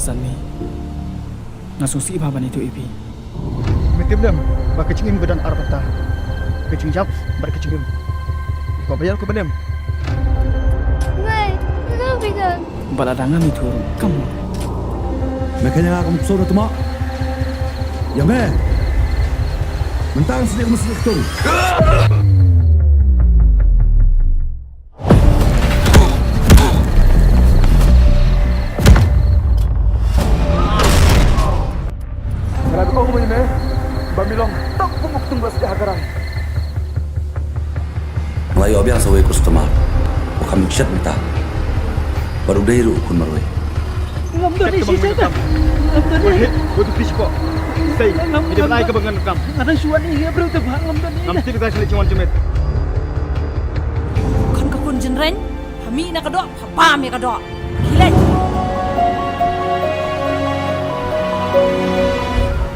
Sanmi. Nasusi baban itu ipi. Mitib dem, ba kecingim gedan arbata. Kecing jap, bar kecingim. Kau bayar ko badem. Ngai, kau bilang. Baladangan itu kamu. Makanya kamu pesona tu mak. Ya me. Mentang sedih mesti tu. Kalau kau main ni, bamilong tak pumuk tumbas di hagaran. Melayu abiang sawe customer. Bukan chat minta. Baru dairu kun marwe. Ngam isi saya. Wahid, buat fish ko. Say, hidup naik ke bangan kam. Ada suan ini bro tu bang ngam tadi. Nam tidak sila cuman cemet. Kan ka kun jenren, kami na kadok, pam ya kadok. Gila.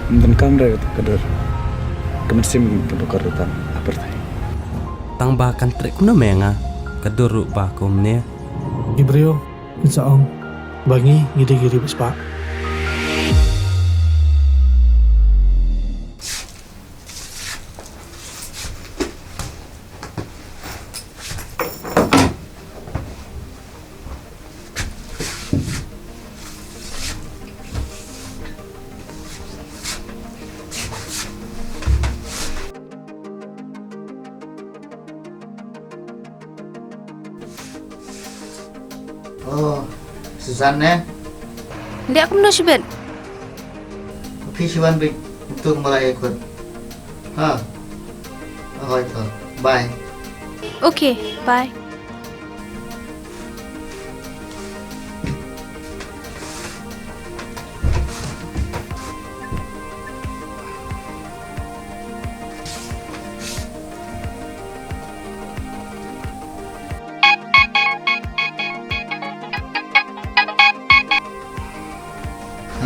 Dan kamera itu kadar. Kemersim untuk karutan apertai. Tang bahkan trek kuna menga kaduru bakom ne. Ibrio, insaong bangi giri-giri bespa. Oh, Susanne, Hindi ako muna sibet. Fishiwan big untuk mulai ikut. Ha, oh itu, bye. Okay, bye.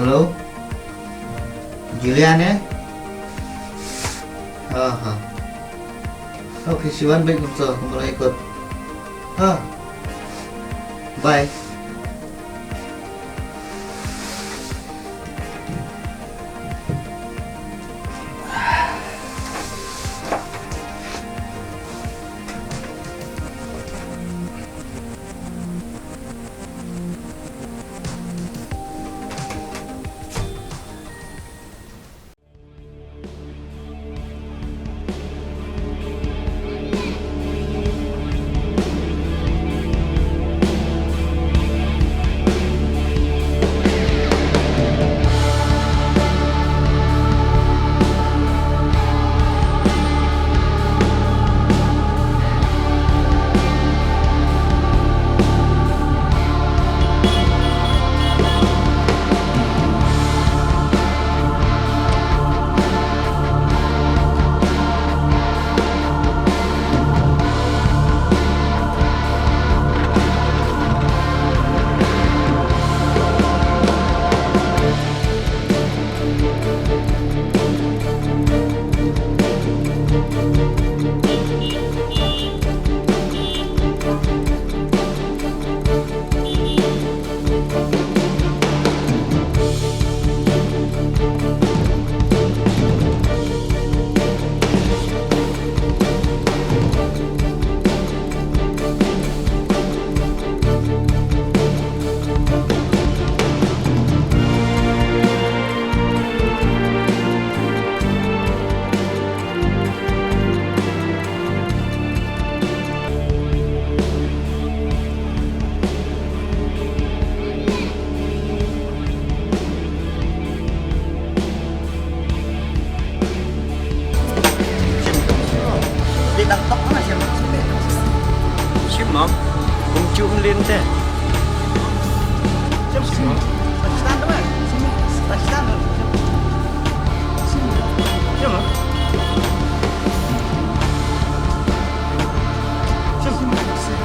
Halo, Julian ya? Ha. Oh, Fishiwan big untuk mulai ikut. Ha, bye. Mom, kung cium lin teh. Cium sini. Pakistan tu kan? Sini. Pakistan. Sini. Cium. Cium. Pakistan.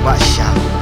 Mbak Syah.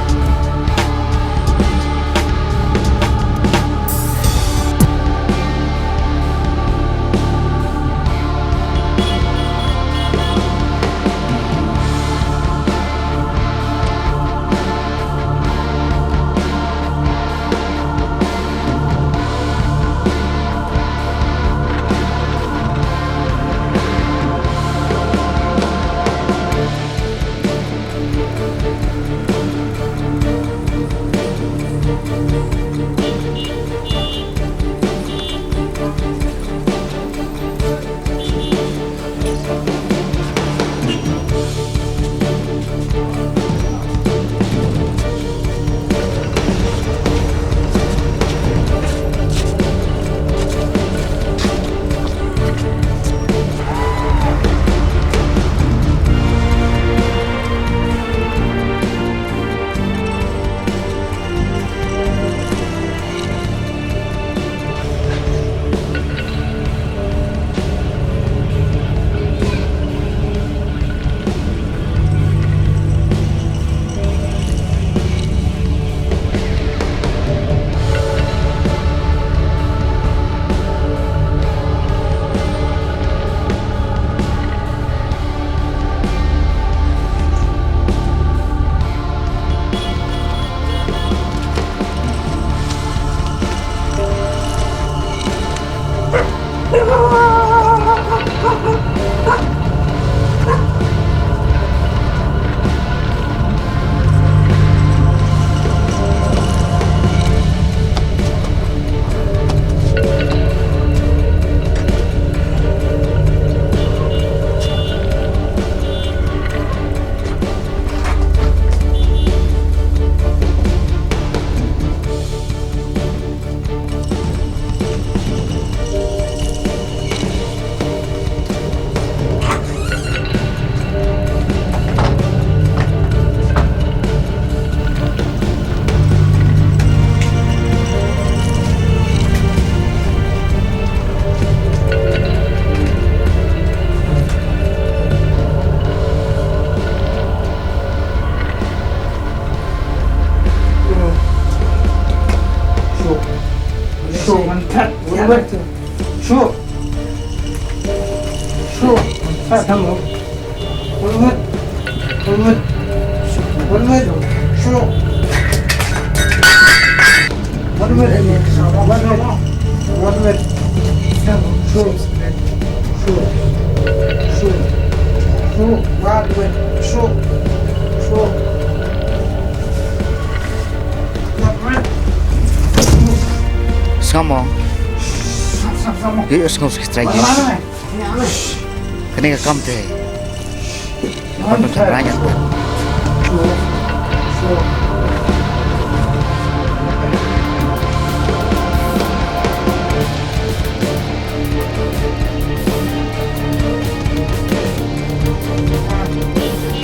Ngomong. Yuk, ngomong straight. Kena ke kamte. Apa macam banyak tu?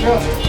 Sure.